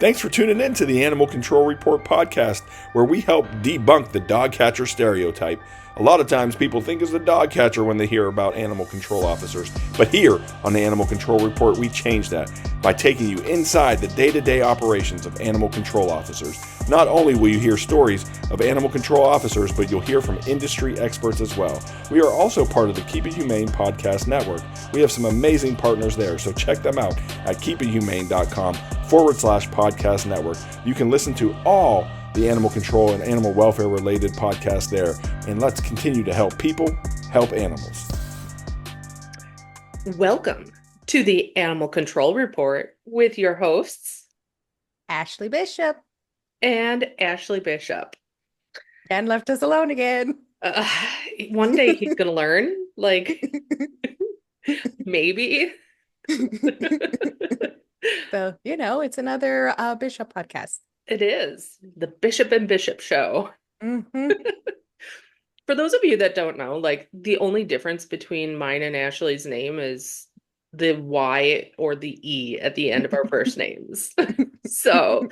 Thanks for tuning in to the Animal Control Report podcast, where we help debunk the dog catcher stereotype. A lot of times people think it's the dog catcher when they hear about animal control officers, but here on the Animal Control Report, we change that by taking you inside the day-to-day operations of animal control officers. Not only will you hear stories of animal control officers, but you'll hear from industry experts as well. We are also part of the Keep It Humane podcast network. We have some amazing partners there, so check them out at keepithumane.com/podcast network. You can listen to all the animal control and animal welfare related podcasts there. And let's continue to help people help animals. Welcome to the Animal Control Report with your hosts, Ashlee Bishop and Ashlee Bishop. Dan left us alone again. One day he's going to learn, maybe. So, it's another Bishop podcast. It is the Bishop and Bishop show. Mm-hmm. For those of you that don't know, the only difference between mine and Ashley's name is the Y or the E at the end of our first names. So,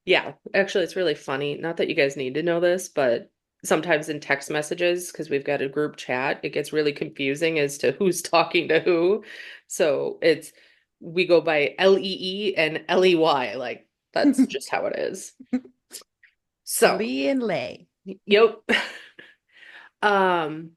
yeah, actually, it's really funny. Not that you guys need to know this, but sometimes in text messages, because we've got a group chat, it gets really confusing as to who's talking to who. So we go by Lee and Ley. That's just how it is. So Lee and Lay. Yep. How's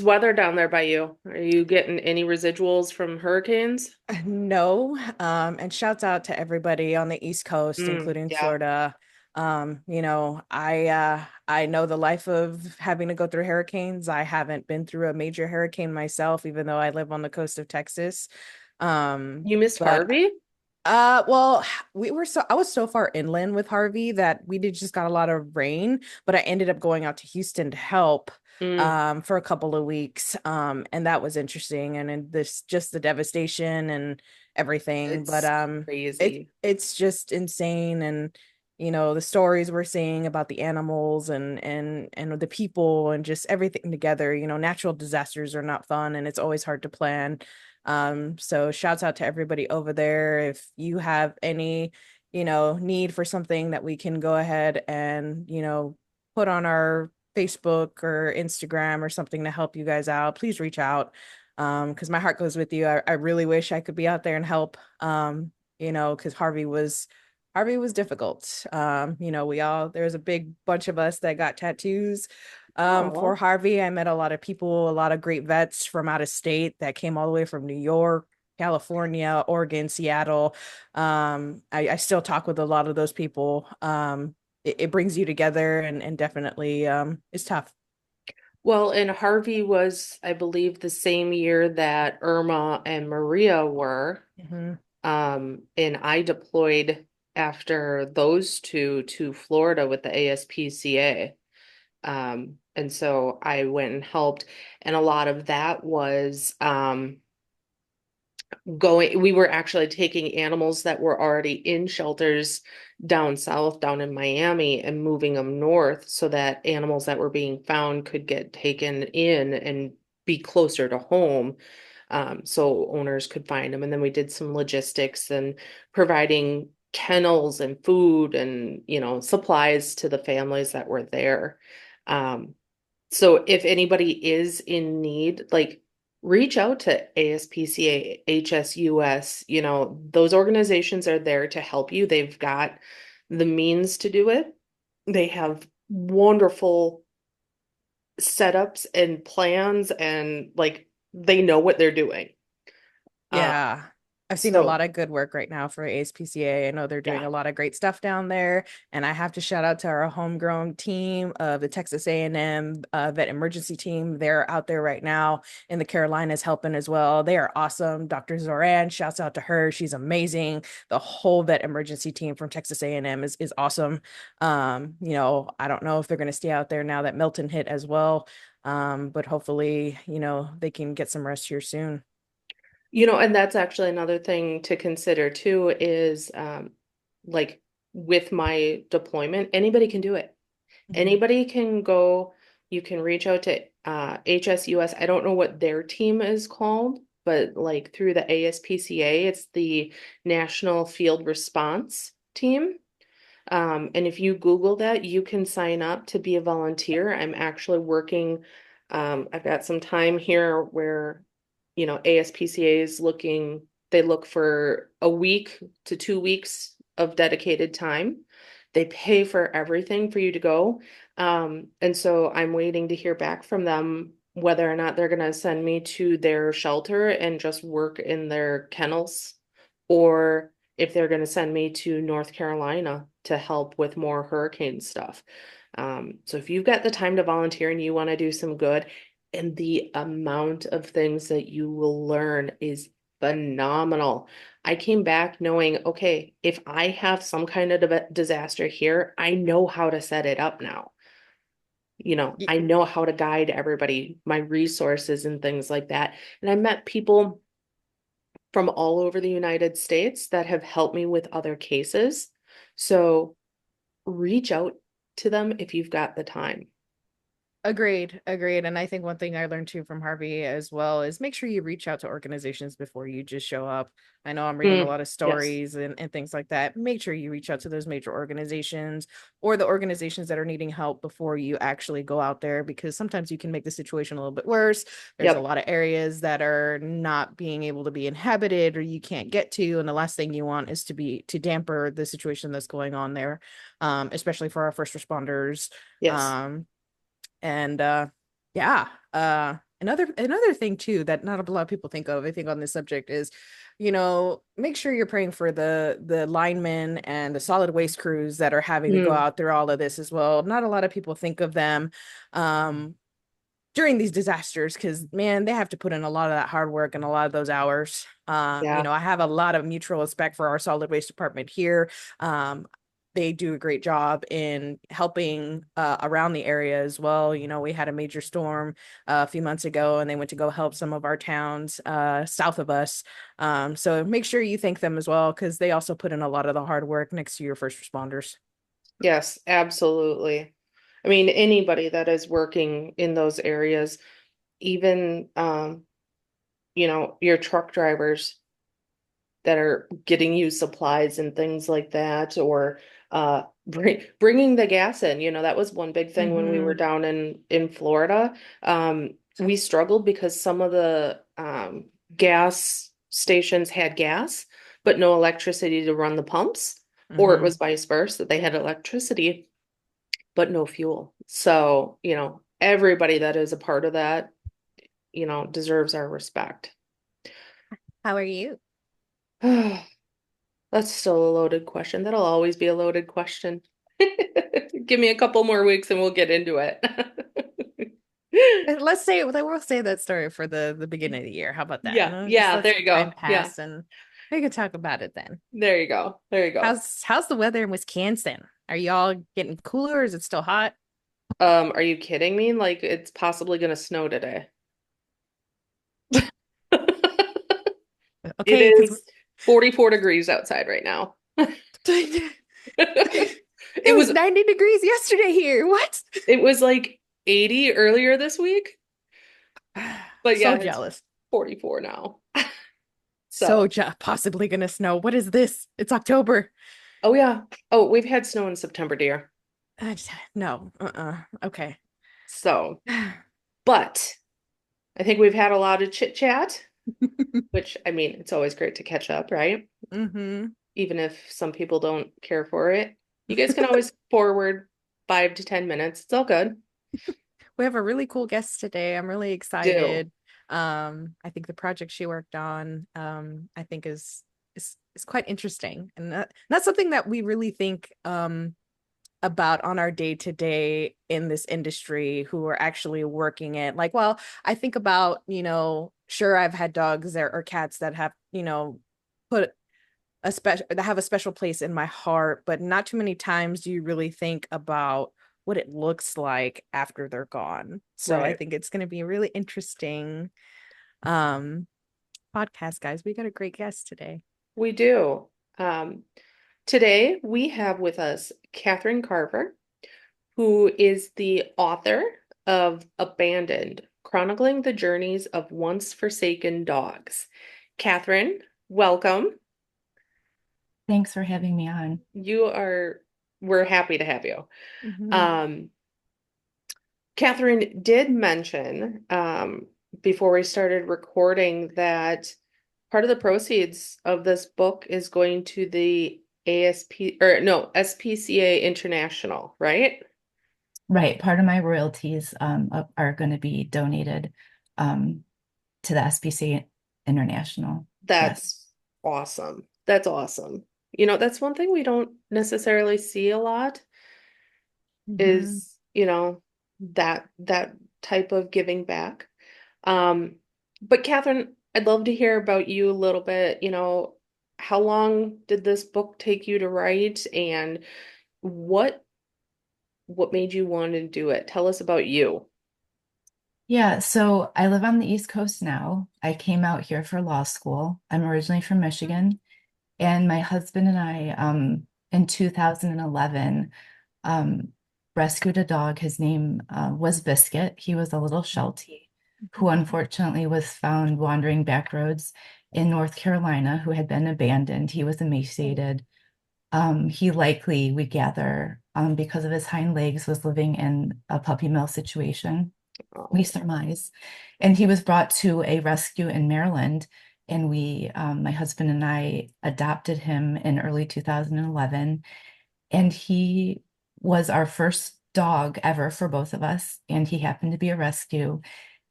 weather down there by you? Are you getting any residuals from hurricanes? No. And shouts out to everybody on the East Coast, including Florida. I know the life of having to go through hurricanes. I haven't been through a major hurricane myself, even though I live on the coast of Texas. You missed Harvey? Well, I was so far inland with Harvey that we just got a lot of rain, but I ended up going out to Houston to help for a couple of weeks. And that was interesting. And just the devastation and everything. But crazy. It's just insane. And the stories we're seeing about the animals and the people and just everything together. Natural disasters are not fun, and it's always hard to plan. So shouts out to everybody over there. If you have any, need for something that we can go ahead and, put on our Facebook or Instagram or something to help you guys out, please reach out. Because my heart goes with you. I really wish I could be out there and help. Because Harvey was difficult. There's a big bunch of us that got tattoos for Harvey. I met a lot of people, a lot of great vets from out of state that came all the way from New York, California, Oregon, Seattle. I still talk with a lot of those people. It brings you together and definitely is tough. Well, and Harvey was, I believe, the same year that Irma and Maria were. Mm-hmm. And I deployed after those two to Florida with the ASPCA. And so I went and helped, and a lot of that was we were actually taking animals that were already in shelters down south, down in Miami, and moving them north so that animals that were being found could get taken in and be closer to home. So owners could find them. And then we did some logistics and providing kennels and food and, supplies to the families that were there. So if anybody is in need, reach out to ASPCA, HSUS, those organizations are there to help you. They've got the means to do it. They have wonderful setups and plans, and they know what they're doing. Yeah. I've seen a lot of good work right now for ASPCA. I know they're doing a lot of great stuff down there. And I have to shout out to our homegrown team of the Texas A&M vet emergency team. They're out there right now in the Carolinas helping as well. They are awesome. Dr. Zoran, shouts out to her. She's amazing. The whole vet emergency team from Texas A&M is awesome. I don't know if they're going to stay out there now that Milton hit as well. But hopefully, they can get some rest here soon. And that's actually another thing to consider too, is with my deployment, anybody can do it. Mm-hmm. Anybody can go. You can reach out to HSUS. I don't know what their team is called, but like through the ASPCA, it's the National Field Response Team. And if you Google that, you can sign up to be a volunteer. I'm actually working, I've got some time here where, ASPCA is looking, they look for a week to 2 weeks of dedicated time. They pay for everything for you to go. And so I'm waiting to hear back from them whether or not they're going to send me to their shelter and just work in their kennels, or if they're going to send me to North Carolina to help with more hurricane stuff. So if you've got the time to volunteer and you want to do some good, and the amount of things that you will learn is phenomenal. I came back knowing, okay, if I have some kind of disaster here, I know how to set it up now. Y- I know how to guide everybody, my resources and things like that. And I met people from all over the United States that have helped me with other cases. So reach out to them if you've got the time. Agreed, agreed. And I think one thing I learned too from Harvey as well is make sure you reach out to organizations before you just show up. I know I'm reading a lot of Yes. stories and things like that. Make sure you reach out to those major organizations or the organizations that are needing help before you actually go out there, because sometimes you can make the situation a little bit worse. There's a Yep. lot of areas that are not being able to be inhabited or you can't get to. And the last thing you want is to damper the situation that's going on there, especially for our first responders. Yes. Um, and yeah, another thing too that not a lot of people think of, I think, on this subject is, make sure you're praying for the linemen and the solid waste crews that are having to go Mm, out through all of this as well. Not a lot of people think of them during these disasters, because man, they have to put in a lot of that hard work and a lot of those hours. yeah. I have a lot of mutual respect for our solid waste department here. They do a great job in helping around the area as well. We had a major storm a few months ago, and they went to go help some of our towns south of us. So make sure you thank them as well, because they also put in a lot of the hard work next to your first responders. Yes, absolutely. I mean, anybody that is working in those areas, even your truck drivers that are getting you supplies and things like that, or bringing the gas in. That was one big thing when we were Mm-hmm. down in Florida. We struggled because some of the gas stations had gas, but no electricity to run the pumps, or it Mm-hmm. was vice versa. They had electricity, but no fuel. So, everybody that is a part of that, deserves our respect. How are you? That's still a loaded question. That'll always be a loaded question. Give me a couple more weeks and we'll get into it. Let's say we'll say that story for the beginning of the year. How about that? Yeah, Just yeah, let there some you time go. Yeah, pass and we can talk about it then. there you go. There you go. How's the weather in Wisconsin? Are y'all getting cooler or is it still hot? Are you kidding me? Like it's possibly gonna snow today. It Okay, because is 44 degrees outside right now. it It was was 90 degrees yesterday here. What? it was like 80 earlier this week, but So yeah, it's jealous. 44 now. So So, possibly gonna snow. What is this? It's October. oh yeah. Oh, we've had snow in September, dear. No. Okay. So, but I think we've had a lot of chit chat, which I mean, it's always great to catch up, right? Mm-hmm. Even if some people don't care for it. You guys can always forward 5 to 10 minutes. It's all good. We have a really cool guest today. I'm really Do. excited. I think the project she worked on, I think is quite interesting, and not something that we really think about on our day to day in this industry who are actually working it. Like, well, I think about, sure, I've had dogs or cats that have, put a special that have a special place in my heart, but not too many times do you really think about what it looks like after they're gone. So I Right. think it's going to be a really interesting um podcast, guys. We got a great guest today. We do. Um, Today we have with us Katherine Carver, who is the author of Abandoned, Chronicling the Journeys of Once Forsaken Dogs. Katherine, welcome. Thanks for having me on. We're happy to have you. Mhm. Katherine did mention before we started recording that part of the proceeds of this book is going to the SPCA International, right? Right, part of my royalties are going to be donated to the SPCA International. Yes. That's awesome. That's awesome. That's one thing we don't necessarily see a lot Mhm. is, that type of giving back. But Katherine, I'd love to hear about you a little bit. How long did this book take you to write, and what what made you want to do it? Tell us about you. Yeah, so I live on the East Coast now. I came out here for law school. I'm originally from Michigan, and my husband and I, in 2011, um, rescued a dog. His name was Biscuit. He was a little Sheltie who unfortunately was found wandering back roads in North Carolina, who had been abandoned. He was emaciated. He likely, we gather, because of his hind legs, was living in a puppy mill situation, we Oh, surmise. And he was brought to a rescue in Maryland, and my husband and I adopted him in early 2011. And he was our first dog ever for both of us. And he happened to be a rescue.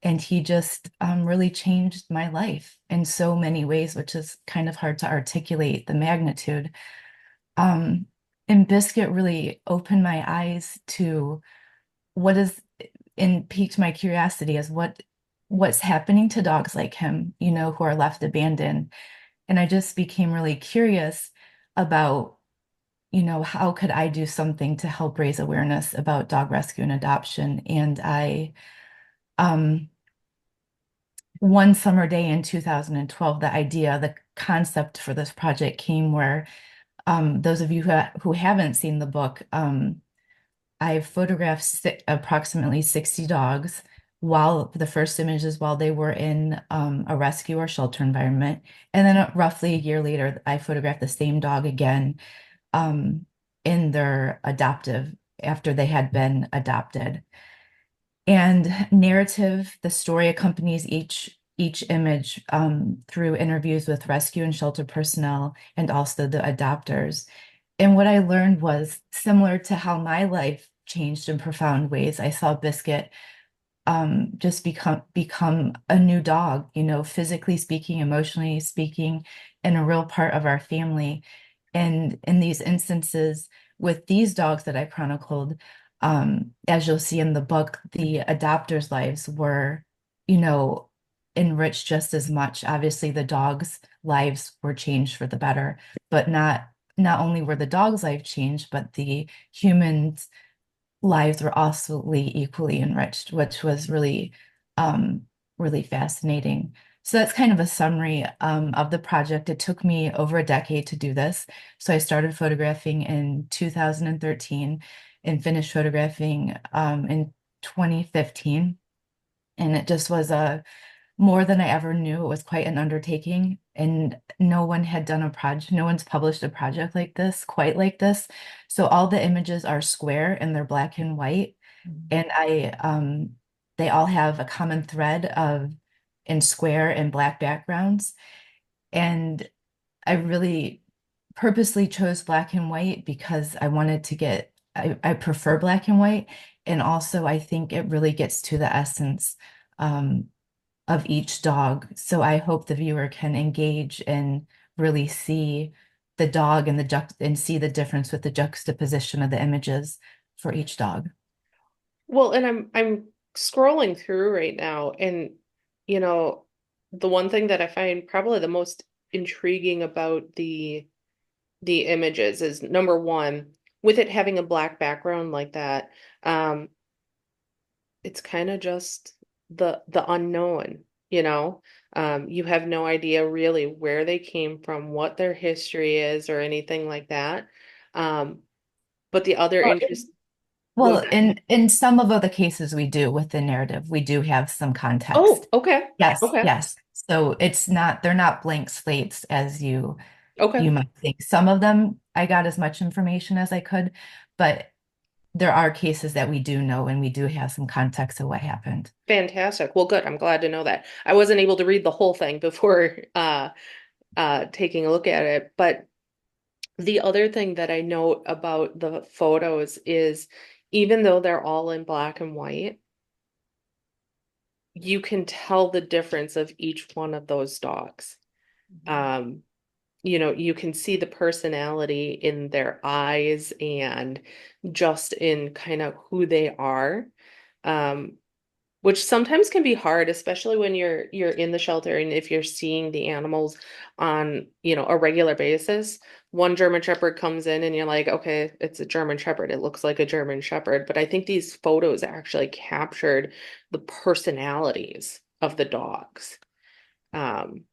And he just really changed my life in so many ways, which is kind of hard to articulate the magnitude. Um, and Biscuit really opened my eyes to what is and piqued my curiosity as what's happening to dogs like him, who are left abandoned. And I just became really curious about, how could I do something to help raise awareness about dog rescue and adoption? And um, one summer day in 2012, the concept for this project came where those of you who haven't seen the book, I've photographed approximately 60 dogs while the first images while they were in a rescue or shelter environment. And then roughly a year later, I photographed the same dog again um, in their adoptive after they had been adopted. And narrative, the story accompanies each image through interviews with rescue and shelter personnel and also the adopters. And what I learned was similar to how my life changed in profound ways. I saw Biscuit just become a new dog, physically speaking, emotionally speaking, and a real part of our family. And in these instances with these dogs that I chronicled, as you'll see in the book, the adopters' lives were, you know, enriched just as much. Obviously, the dogs' lives were changed for the better, but not only were the dogs' lives changed, but the humans' lives were also equally enriched, which was really fascinating. So that's kind of a summary of the project. It took me over a decade to do this. So I started photographing in 2013 and finished photographing in 2015. And it just was more than I ever knew. It was quite an undertaking, and no one had done a project, no one's published a project like this, quite like this. So all the images are square and they're black and white. And they all have a common thread of in square and black backgrounds. And I really purposely chose black and white because I wanted to I prefer black and white. And also I think it really gets to the essence um, of each dog. So I hope the viewer can engage and really see the dog and and see the difference with the juxtaposition of the images for each dog. Well, and I'm scrolling through right now, and you know, the one thing that I find probably the most intriguing about the images is number one, with it having a black background like that, um, it's kind of just the unknown, you know. You have no idea really where they came from, what their history is, or anything like that. Um, but the other Well, interest, Well, in some of the cases we do with the narrative, we do have some Oh, context. okay. Yes, Okay. yes. So it's not, they're not blank slates as Okay. you might think. Some of them I got as much information as I could, but there are cases that we do know and we do have some context of what happened. Fantastic. Well, good. I'm glad to know that. I wasn't able to read the whole thing before taking a look at it, but the other thing that I note about the photos is even though they're all in black and white, you can tell the difference of each one of those dogs. Um, you can see the personality in their eyes and just in kind of who they are. Um, which sometimes can be hard, especially when you're in the shelter and if you're seeing the animals on, a regular basis. One German Shepherd comes in and you're like, okay, it's a German Shepherd. It looks like a German Shepherd. But I think these photos actually captured the personalities of the dogs. Um,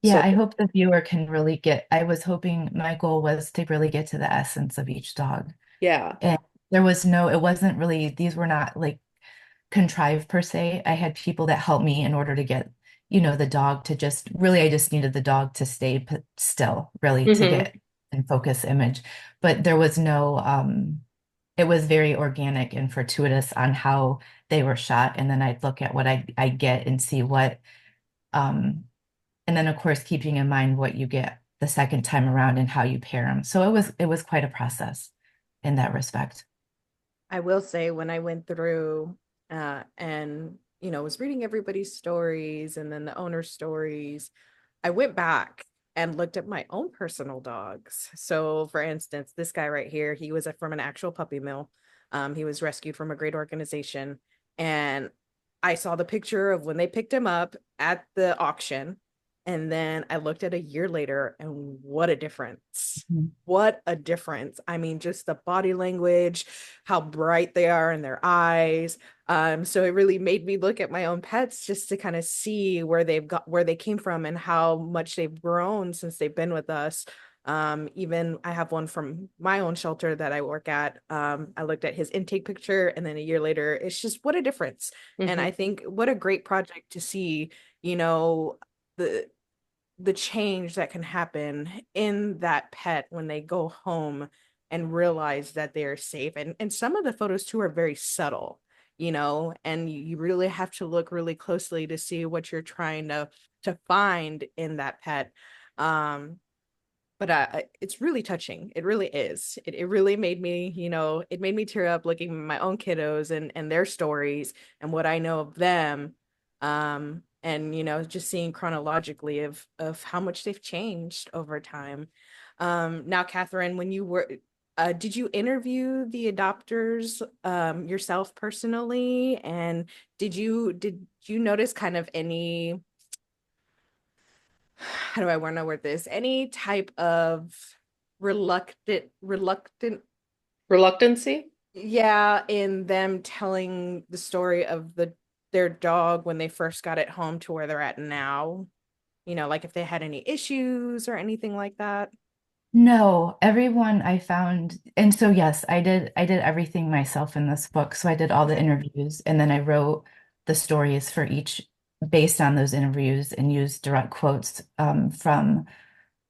Yeah, so I hope the viewer can really get, I was hoping my goal was to really get to the essence of each dog. yeah. And it wasn't really, these were not like contrived per se. I had people that helped me in order to get, the dog to just really, I just needed the dog to stay still, really, to Hmm. get in focus image. But there was no, it was very organic and fortuitous on how they were shot. And then I'd look at what I get and see what, um, and then of course, keeping in mind what you get the second time around and how you pair them. So it was quite a process in that respect. I will say when I went through and was reading everybody's stories and then the owner's stories, I went back and looked at my own personal dogs. So for instance, this guy right here, he was from an actual puppy mill. He was rescued from a great organization. And I saw the picture of when they picked him up at the auction. And then I looked at a year later and what a difference. Mhm. What a difference. I mean, just the body language, how bright they are in their eyes. So it really made me look at my own pets just to kind of see where they came from and how much they've grown since they've been with us. Even I have one from my own shelter that I work at. I looked at his intake picture and then a year later, it's just what a difference. And I Hmm. think what a great project to see, the the change that can happen in that pet when they go home and realize that they're safe. And some of the photos too are very subtle, and you really have to look really closely to see what you're trying to find in that pet. Um, but it's really touching. It really is. It really made me, it made me tear up looking at my own kiddos and their stories and what I know of them. And just seeing chronologically of how much they've changed over time. Now, Catherine, when you were, did you interview the adopters yourself personally? And did you notice kind of any, how do I want to word this? Any type of reluctant, Reluctancy? yeah, in them telling the story of their dog when they first got it home to where they're at now? Like if they had any issues or anything like that. No, everyone I found, and so yes, I did everything myself in this book. So I did all the interviews and then I wrote the stories for each based on those interviews and used direct quotes from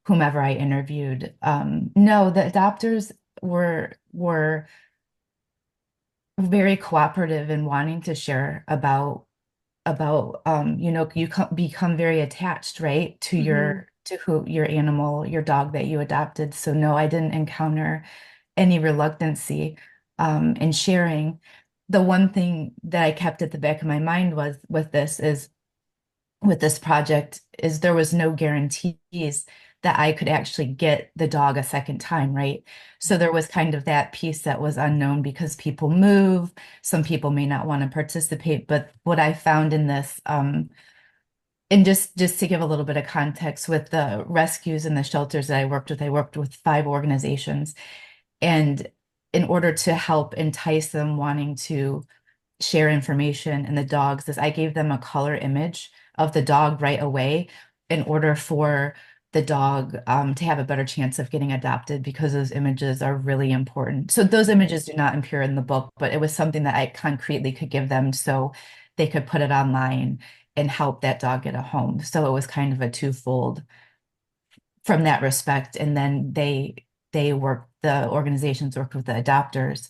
whomever I interviewed. No, the adopters were very cooperative in wanting to share about become very attached, right, to Mhm. your animal, your dog that you adopted. So no, I didn't encounter any reluctancy in sharing. The one thing that I kept at the back of my mind was with this project is there was no guarantees that I could actually get the dog a second time, right? So there was kind of that piece that was unknown because people move, some people may not want to participate. But what I found in this, and just to give a little bit of context with the rescues and the shelters that I worked with 5 organizations. And in order to help entice them wanting to share information and the dogs is I gave them a color image of the dog right away in order for the dog to have a better chance of getting adopted because those images are really important. So those images do not appear in the book, but it was something that I concretely could give them so they could put it online and help that dog get a home. So it was kind of a twofold from that respect. And then the organizations worked with the adopters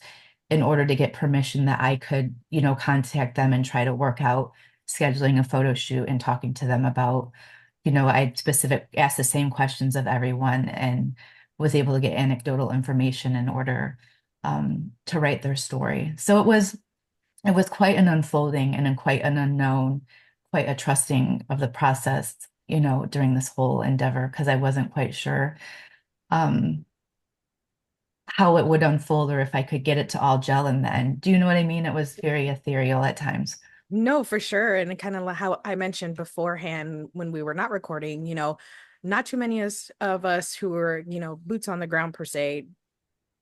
in order to get permission that I could, contact them and try to work out scheduling a photo shoot and talking to them about, I asked the same questions of everyone and was able to get anecdotal information in order to write their story. So it was quite an unfolding and quite an unknown, quite a trusting of the process, during this whole endeavor, because I wasn't quite sure um, how it would unfold or if I could get it to all gel in the end. Do you know what I mean? It was very ethereal at times. No, for sure. And kind of how I mentioned beforehand when we were not recording, not too many of us who were, boots on the ground per se,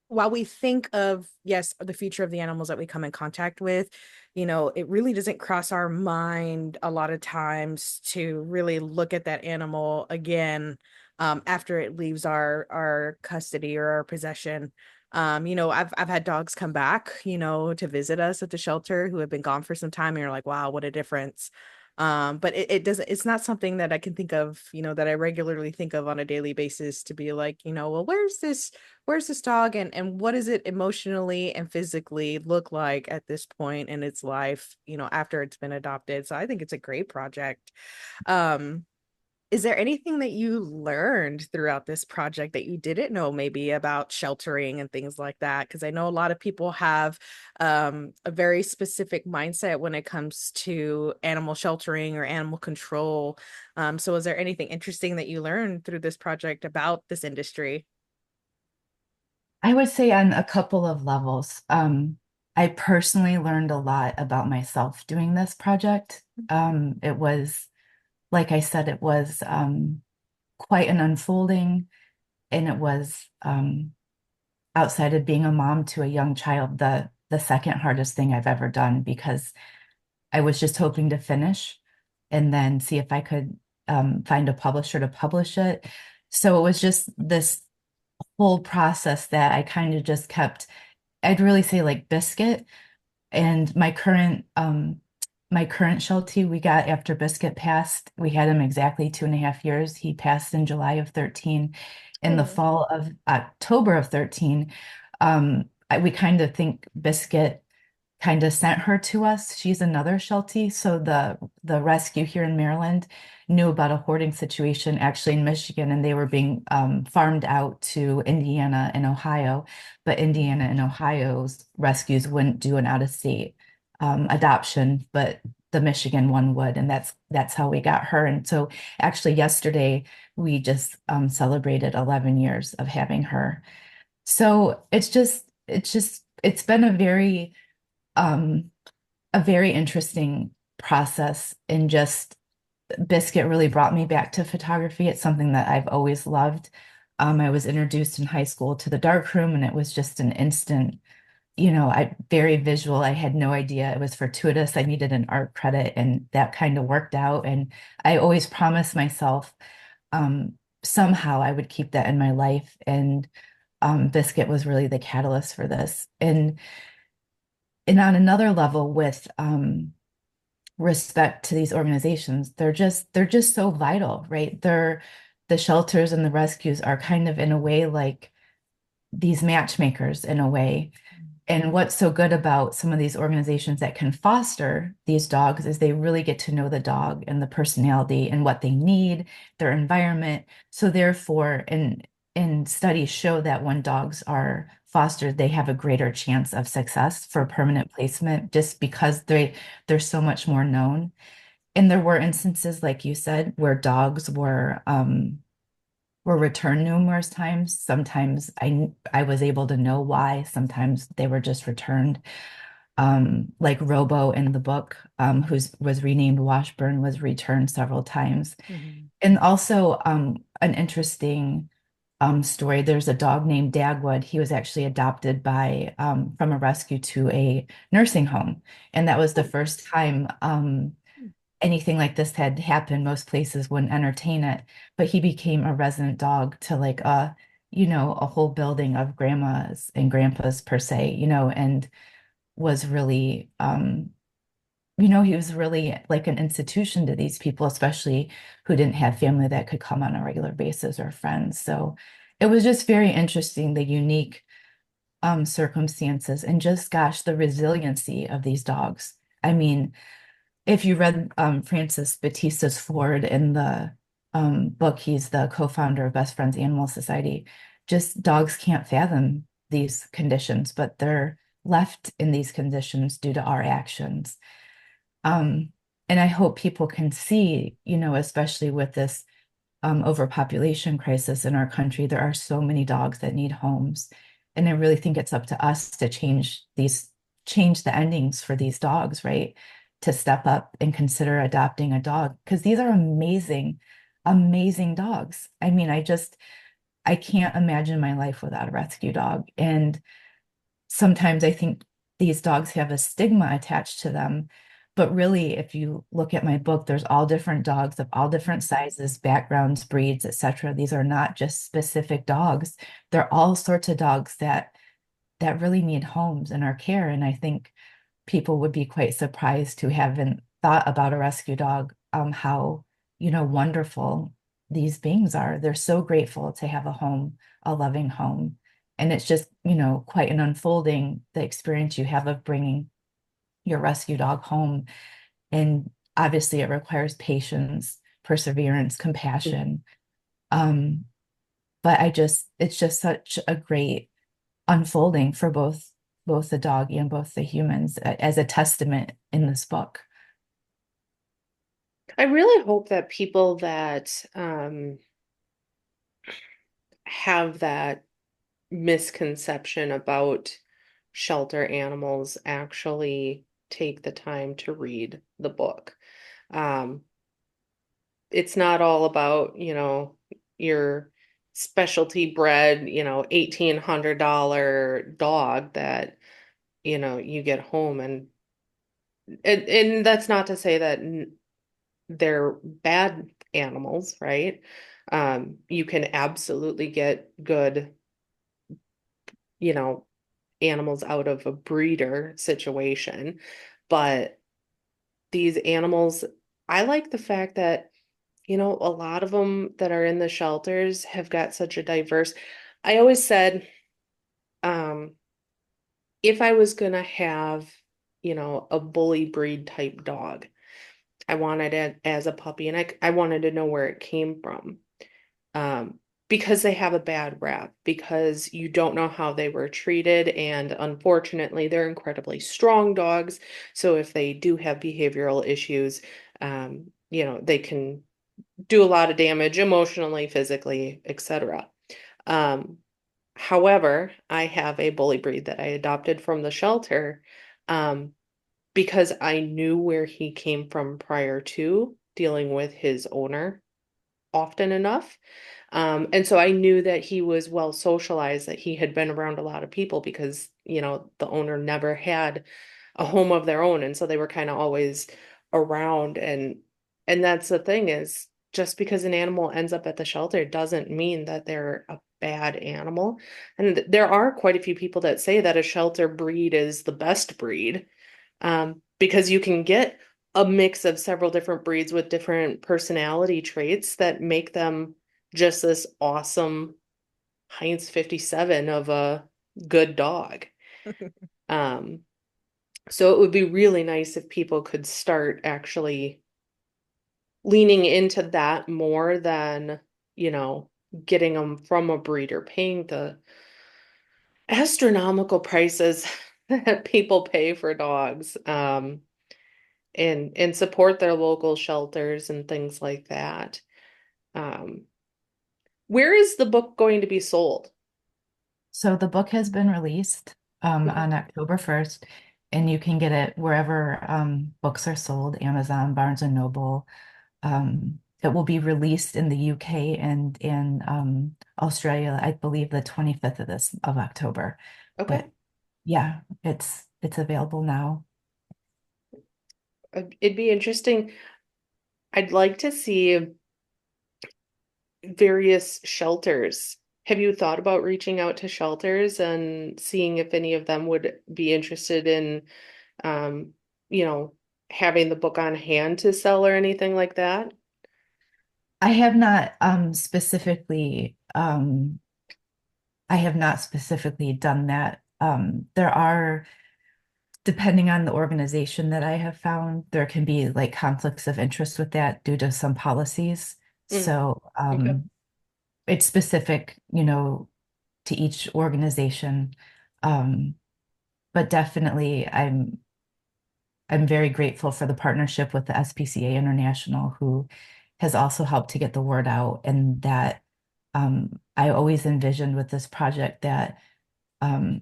while we think of, yes, the future of the animals that we come in contact with, it really doesn't cross our mind a lot of times to really look at that animal again after it leaves our custody or our possession. I've had dogs come back, to visit us at the shelter who have been gone for some time, and you're like, wow, what a difference. But it doesn't, it's not something that I can think of, that I regularly think of on a daily basis to be like, well, where's this dog and what does it emotionally and physically look like at this point in its life, after it's been adopted. So I think it's a great project. Um, is there anything that you learned throughout this project that you didn't know maybe about sheltering and things like that? Because I know a lot of people have a very specific mindset when it comes to animal sheltering or animal control. So is there anything interesting that you learned through this project about this industry? I would say on a couple of levels. I personally learned a lot about myself doing this project. It was, like I said, it was quite an unfolding, and it was outside of being a mom to a young child, the second hardest thing I've ever done because I was just hoping to finish and then see if I could find a publisher to publish it. So it was just this whole process that I kind of just kept, I'd really say like Biscuit and my current Sheltie we got after Biscuit passed. We had him exactly 2.5 years. He passed in July of 13. In the Oh. fall of October of 13, we kind of think Biscuit kind of sent her to us. She's another Sheltie. So the rescue here in Maryland knew about a hoarding situation actually in Michigan, and they were being farmed out to Indiana and Ohio. But Indiana and Ohio's rescues wouldn't do an out-of-state adoption, but the Michigan one would, and that's how we got her. And so actually yesterday we just celebrated 11 years of having her. So it's been um, a very interesting process, and just Biscuit really brought me back to photography. It's something that I've always loved. I was introduced in high school to the darkroom, and it was just an instant, I very visual. I had no idea it was fortuitous. I needed an art credit, and that kind of worked out. And I always promised myself somehow I would keep that in my life. And Biscuit was really the catalyst for this. And on another level, with respect to these organizations, they're just so vital, right? The shelters and the rescues are kind of in a way like these matchmakers in a way. And what's so good about some of these organizations that can foster these dogs is they really get to know the dog and the personality and what they need, their environment. So therefore, and studies show that when dogs are fostered, they have a greater chance of success for permanent placement just because they're so much more known. And there were instances, like you said, where dogs were returned numerous times. Sometimes I was able to know why. Sometimes they were just returned. Like Robo in the book, who was renamed Washburn, was returned several times. Mhm. And also an interesting story. There's a dog named Dagwood. He was actually adopted from a rescue to a nursing home, and that was the first time anything like this had happened, most places wouldn't entertain it. But he became a resident dog to like a whole building of grandmas and grandpas per se, and was really he was really like an institution to these people, especially who didn't have family that could come on a regular basis or friends. So it was just very interesting, the unique circumstances and just gosh, the resiliency of these dogs. I mean, if you read Francis Batista's Ford in the book, he's the co-founder of Best Friends Animal Society. Just dogs can't fathom these conditions, but they're left in these conditions due to our actions. And I hope people can see, especially with this overpopulation crisis in our country, there are so many dogs that need homes. And I really think it's up to us to change the endings for these dogs, right? To step up and consider adopting a dog because these are amazing, amazing dogs. I mean, I can't imagine my life without a rescue dog. And sometimes I think these dogs have a stigma attached to them. But really, if you look at my book, there's all different dogs of all different sizes, backgrounds, breeds, etc. These are not just specific dogs. They're all sorts of dogs that really need homes in our care. And I think people would be quite surprised who haven't thought about a rescue dog, how, wonderful these beings are. They're so grateful to have a home, a loving home. And it's just, quite an unfolding, the experience you have of bringing your rescue dog home. And obviously it requires patience, perseverance, compassion. But it's just such a great unfolding for both the dog and both the humans as a testament in this book. I really hope that people that have that misconception about shelter animals actually take the time to read the book. It's not all about, your specialty bred, $1,800 dog that, you get home and that's not to say that they're bad animals, right? You can absolutely get good, you know, animals out of a breeder situation. But these animals, I like the fact that, a lot of them that are in the shelters have got such a diverse. I always said, um, if I was gonna have, a bully breed type dog, I wanted it as a puppy, and I wanted to know where it came from. Um, because they have a bad rap, because you don't know how they were treated, and unfortunately, they're incredibly strong dogs. So if they do have behavioral issues, they can do a lot of damage emotionally, physically, etc. Um, However, I have a bully breed that I adopted from the shelter, um, because I knew where he came from prior to dealing with his owner often enough. And so I knew that he was well socialized, that he had been around a lot of people because, the owner never had a home of their own. And so they were kind of always around. And that's the thing is just because an animal ends up at the shelter doesn't mean that they're a bad animal. And there are quite a few people that say that a shelter breed is the best breed, because you can get a mix of several different breeds with different personality traits that make them just this awesome Heinz 57 of a good dog. Um, so it would be really nice if people could start actually leaning into that more than, getting them from a breeder, paying the astronomical prices that people pay for dogs. And support their local shelters and things like that. Um, where is the book going to be sold? So the book has been released Mhm. on October 1st, and you can get it wherever books are sold, Amazon, Barnes and Noble. It will be released in the UK and in Australia, I believe the 25th of October. Okay. But yeah, it's available now. It'd be interesting. I'd like to see various shelters. Have you thought about reaching out to shelters and seeing if any of them would be interested in, um, you know, having the book on hand to sell or anything like that? I have not specifically done that. There are, depending on the organization that I have found, there can be like conflicts of interest with that due to some policies. Mm, So okay. it's specific, to each organization. Um, but definitely I'm very grateful for the partnership with the SPCA International, who has also helped to get the word out. And that I always envisioned with this project that um,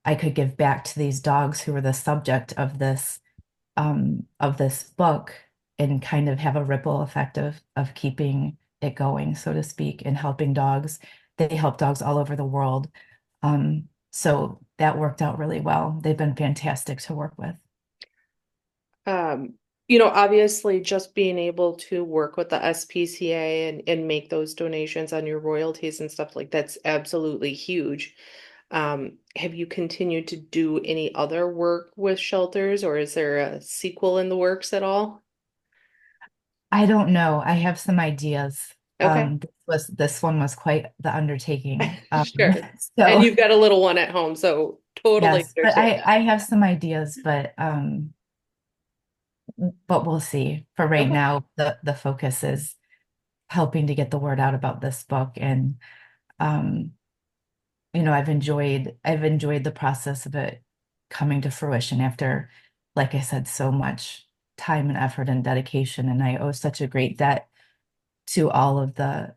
I could give back to these dogs who were the subject of this book and kind of have a ripple effect of keeping it going, so to speak, and helping dogs. They help dogs all over the world. So that worked out really well. They've been fantastic to work with. Um, obviously just being able to work with the SPCA and make those donations on your royalties and stuff like that's absolutely huge. Have you continued to do any other work with shelters, or is there a sequel in the works at all? I don't know. I have some ideas. Okay. This one was quite the undertaking. Sure. And So you've got a little one at home, so totally yes, but understand I have some ideas, but we'll see. For that. right Okay. now, the focus is helping to get the word out about this book. And um, I've enjoyed the process of it coming to fruition after, like I said, so much time and effort and dedication. And I owe such a great debt to all of the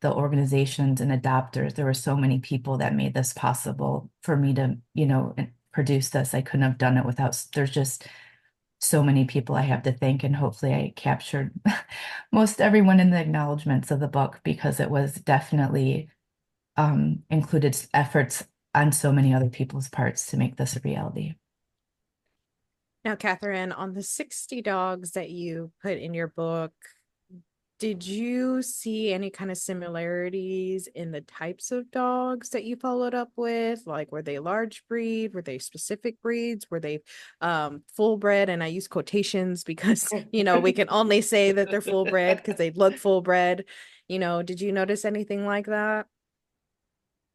organizations and adopters. There were so many people that made this possible for me to, produce this. I couldn't have done it without, there's just so many people I have to thank. And hopefully I captured most everyone in the acknowledgments of the book, because it was definitely included efforts on so many other people's parts to make this a reality. Now, Catherine, on the 60 dogs that you put in your book, did you see any kind of similarities in the types of dogs that you followed up with? Like, were they large breed? Were they specific breeds? Were they full bred? And I use quotations because, we can only say that they're full bred because they look full bred. Did you notice anything like that?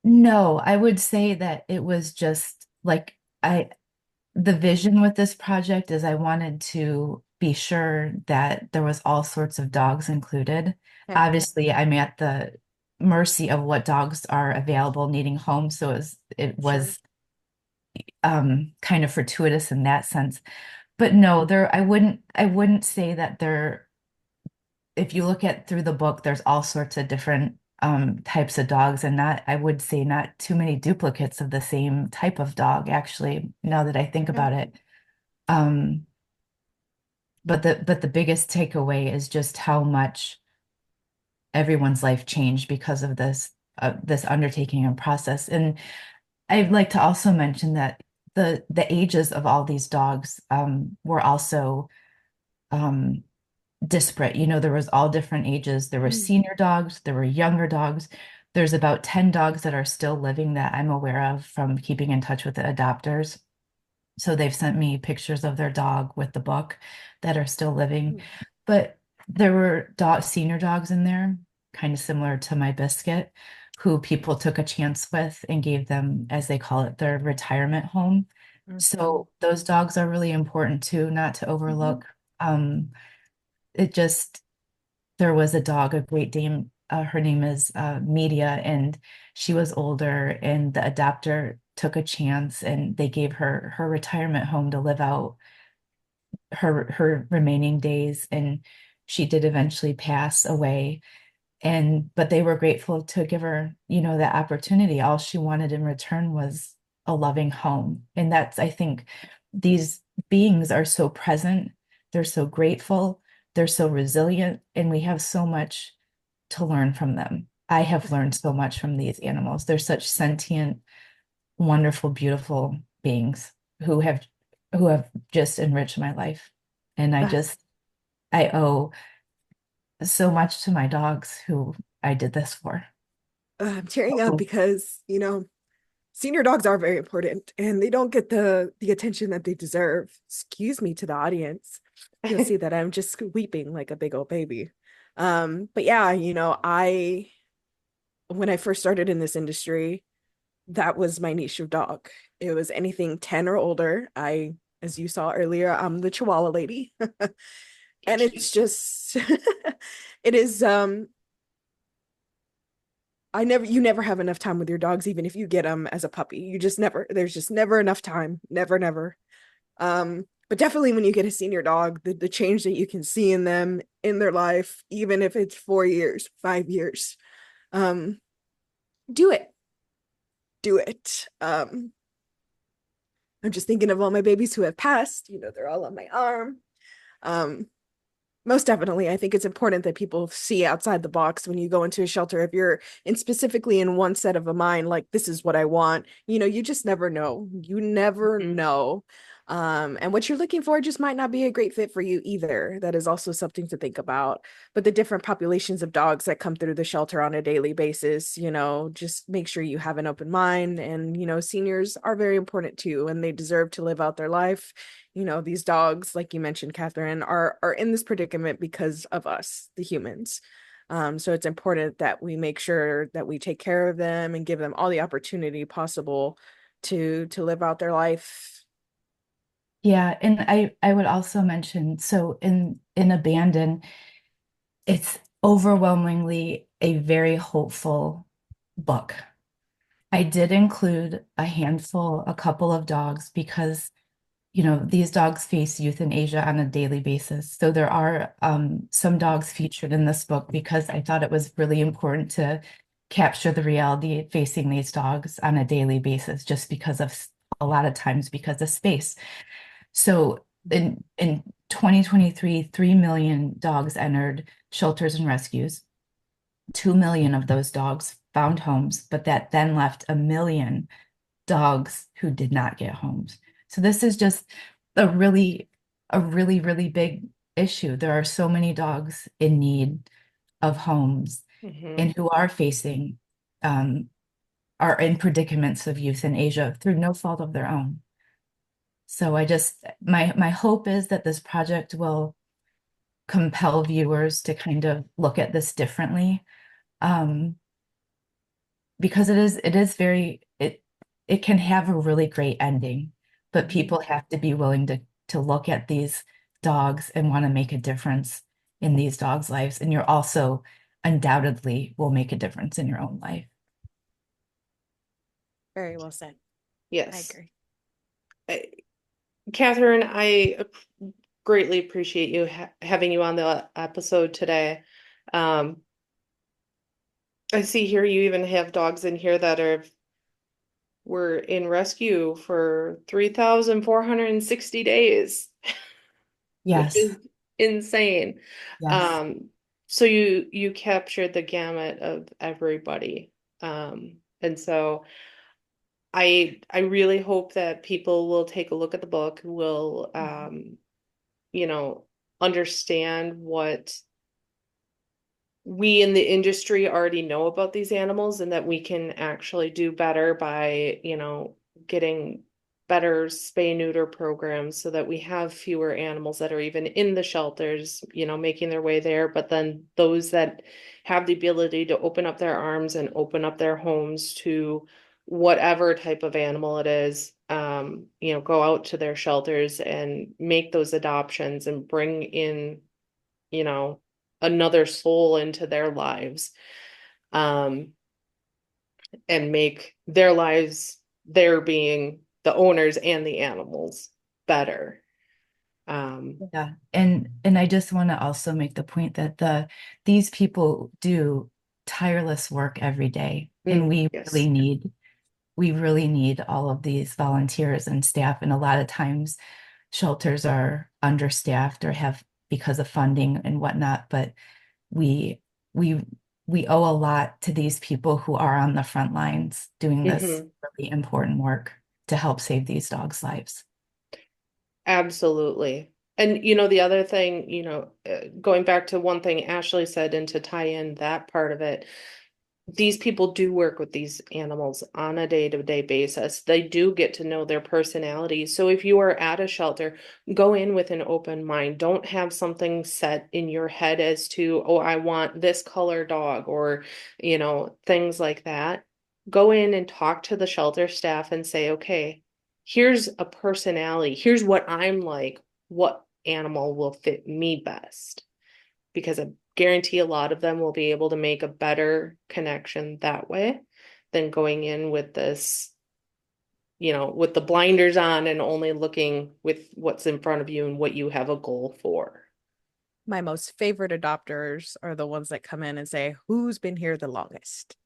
No, I would say that it was just like the vision with this project is I wanted to be sure that there was all sorts of dogs included. Okay. Obviously, I'm at the mercy of what dogs are available needing homes, so it Sure. was kind of fortuitous in that sense. But no, I wouldn't say that there, if you look at through the book, there's all sorts of different types of dogs, and not, I would say, not too many duplicates of the same type of dog, actually, now that I think Okay. about it. Um, but the biggest takeaway is just how much everyone's life changed because of this undertaking and process. And I'd like to also mention that the ages of all these dogs were also um, disparate. There was all different ages. There were Mm. senior dogs, there were younger dogs. There's about 10 dogs that are still living that I'm aware of from keeping in touch with the adopters. So they've sent me pictures of their dog with the book that are still living. But there were senior dogs in there, kind of similar to my Biscuit, who people took a chance with and gave them, as they call it, their retirement home. Mhm. So those dogs are really important too, not to Mhm. overlook. It just There was a dog, a Great Dane. Her name is Media, and she was older, and the adopter took a chance, and they gave her retirement home to live out her remaining days. And she did eventually pass away. But they were grateful to give her, that opportunity. All she wanted in return was a loving home. And that's, I think, these beings are so present, they're so grateful, they're so resilient, and we have so much to learn from them. I have learned so much from these animals. They're such sentient, wonderful, beautiful beings who have just enriched my life. And I That's just I owe so much to my dogs who I did this for. I'm tearing up because, senior dogs are very important and they don't get the attention that they deserve. Excuse me to the audience. You'll see that I'm just weeping like a big old baby. But yeah, I when I first started in this industry, that was my niche of dog. It was anything 10 or older. As you saw earlier, I'm the Chihuahua lady. And it's just it is you never have enough time with your dogs, even if you get them as a puppy. There's just never enough time. Never, never. But definitely when you get a senior dog, the change that you can see in them in their life, even if it's 4 years, 5 years, um, do it. Do it. I'm just thinking of all my babies who have passed, they're all on my arm. Um, Most definitely, I think it's important that people see outside the box when you go into a shelter. If you're specifically in one set of a mind, like this is what I want, you just never know. You never know. And what you're looking for just might not be a great fit for you either. That is also something to think about. But the different populations of dogs that come through the shelter on a daily basis, just make sure you have an open mind. And, seniors are very important too, and they deserve to live out their life. These dogs, like you mentioned, Catherine, are in this predicament because of us, the humans. So it's important that we make sure that we take care of them and give them all the opportunity possible to live out their life. Yeah, and I would also mention, so in Abandon, it's overwhelmingly a very hopeful book. I did include a couple of dogs because these dogs face euthanasia on a daily basis. So there are some dogs featured in this book because I thought it was really important to capture the reality facing these dogs on a daily basis, just because of a lot of times because of space. So in 2023, 3 million dogs entered shelters and rescues. 2 million of those dogs found homes, but that then left 1 million dogs who did not get homes. So this is just a really big issue. There are so many dogs in need of homes and who are facing are in predicaments of euthanasia through no fault of their own. So my hope is that this project will compel viewers to kind of look at this differently. Because it can have a really great ending, but people have to be willing to look at these dogs and want to make a difference in these dogs' lives. And you're also undoubtedly will make a difference in your own life. Very well said. Yes. I agree. Catherine, I greatly appreciate you having you on the episode today. I see here you even have dogs in here that were in rescue for 3,460 days, which Yes. is insane. Yes. So you captured the gamut of everybody. And so I really hope that people will take a look at the book, will understand what we in the industry already know about these animals, and that we can actually do better by, getting better spay neuter programs so that we have fewer animals that are even in the shelters, making their way there. But then those that have the ability to open up their arms and open up their homes to whatever type of animal it is, go out to their shelters and make those adoptions and bring in, another soul into their lives, and make their lives, their being the owners and the animals, better. Yeah. And I just want to also make the point that these people do tireless work every day. And Yes. we really need all of these volunteers and staff. And a lot of times shelters are understaffed or have because of funding and whatnot, but we we we owe a lot to these people who are on the front lines doing this really important work to help save these dogs' lives. Absolutely. And the other thing, going back to one thing Ashley said and to tie in that part of it, these people do work with these animals on a day-to-day basis. They do get to know their personalities. So if you are at a shelter, go in with an open mind. Don't have something set in your head as to, oh, I want this color dog or, things like that. Go in and talk to the shelter staff and say, okay, here's a personality. Here's what I'm like. What animal will fit me best? Because I guarantee a lot of them will be able to make a better connection that way than going in with this, with the blinders on and only looking with what's in front of you and what you have a goal for. My most favorite adopters are the ones that come in and say, who's been here the longest?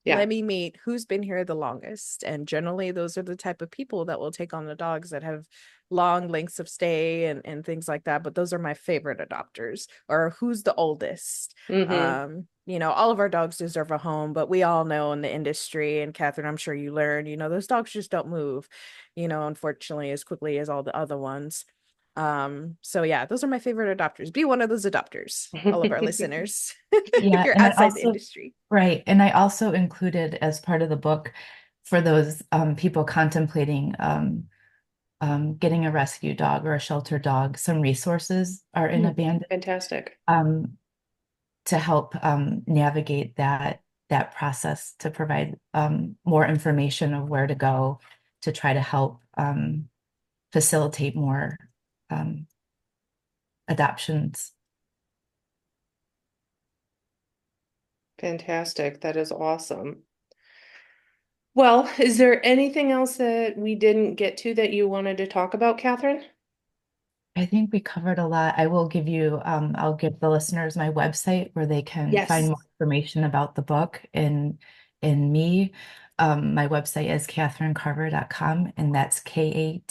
Yeah. Let me meet who's been here the longest. And generally, those are the type of people that will take on the dogs that have long lengths of stay and things like that. But those are my favorite adopters, or who's the oldest. All of our dogs deserve a home, but we all know in the industry, and Catherine, I'm sure you learned, those dogs just don't move, unfortunately, as quickly as all the other ones. So yeah, those are my favorite adopters. Be one of those adopters, all of our listeners. If Yeah, you're and I outside the also, industry. right, and I also included as part of the book for those people contemplating getting a rescue dog or a shelter dog, some resources are in Abandoned Fantastic. To help navigate that process, to provide more information of where to go to try to help facilitate more adoptions. Fantastic. That is awesome. Well, is there anything else that we didn't get to that you wanted to talk about, Catherine? I think we covered a lot. I will give you, I'll give the listeners my website where they can find Yes. more information about the book and me. My website is katherinecarver.com, and that's KATHERINE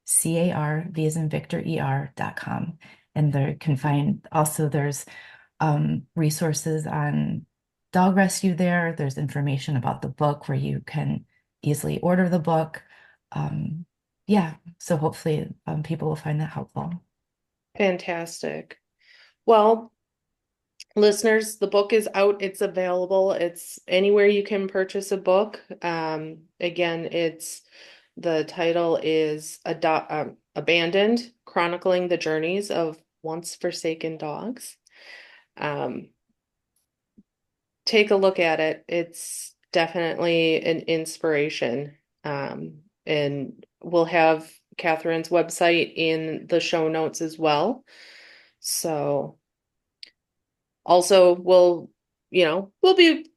V as in Victor ER.com. And there can find also there's resources on dog rescue there. There's information about the book where you can easily order the book. Yeah, so hopefully people will find that helpful. Fantastic. Well, listeners, the book is out. It's available. It's anywhere you can purchase a book. Again, the title is Abandoned, Chronicling the Journeys of Once Forsaken Dogs. Take a look at it. It's definitely an inspiration. And we'll have Catherine's website in the show notes as well. So also we'll be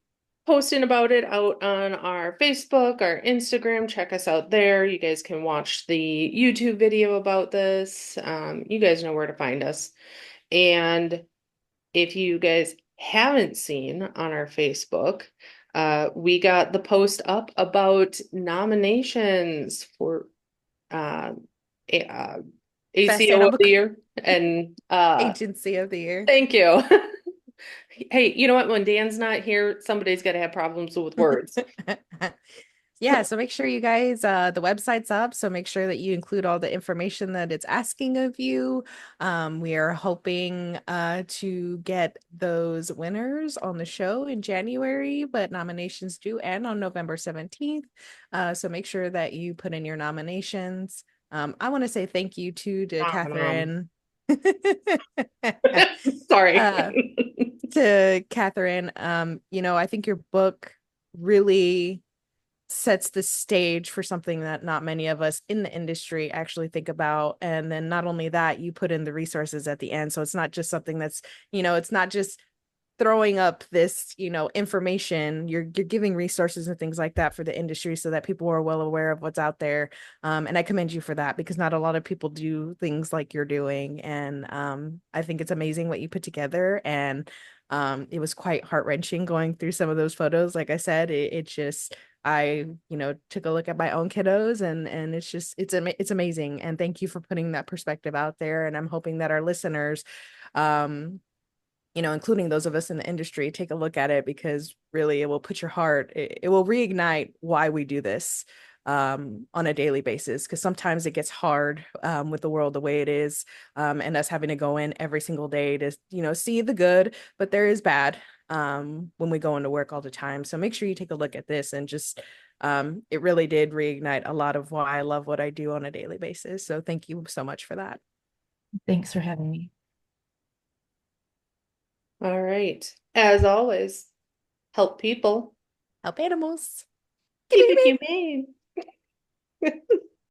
posting about it out on our Facebook, our Instagram. Check us out there. You guys can watch the YouTube video about this. You guys know where to find us. And if you guys haven't seen on our Facebook, we got the post up about nominations for ACO of the year and Agency of the year. thank you. Hey, you know what? When Dan's not here, somebody's got to have problems with words. Yeah, so make sure you guys, the website's up, so make sure that you include all the information that it's asking of you. We are hoping to get those winners on the show in January, but nominations due end on November 17th. So make sure that you put in your nominations. I want to say thank you to Catherine. Sorry. To Catherine. I think your book really sets the stage for something that not many of us in the industry actually think about. And then not only that, you put in the resources at the end. So it's not just something that's, it's not just throwing up this, information. You're giving resources and things like that for the industry so that people are well aware of what's out there. And I commend you for that, because not a lot of people do things like you're doing. And I think it's amazing what you put together. And it was quite heart-wrenching going through some of those photos. Like I said, it just, I, took a look at my own kiddos, and it's amazing. And thank you for putting that perspective out there. And I'm hoping that our listeners, including those of us in the industry, take a look at it, because really it will put your heart, it will reignite why we do this. on a daily basis, because sometimes it gets hard with the world the way it is, and us having to go in every single day to, you know, see the good, but there is bad when we go into work all the time. So make sure you take a look at this, and just it really did reignite a lot of why I love what I do on a daily basis. So thank you so much for that. Thanks for having me. All right. As always, help people. Help animals. Keep it humane.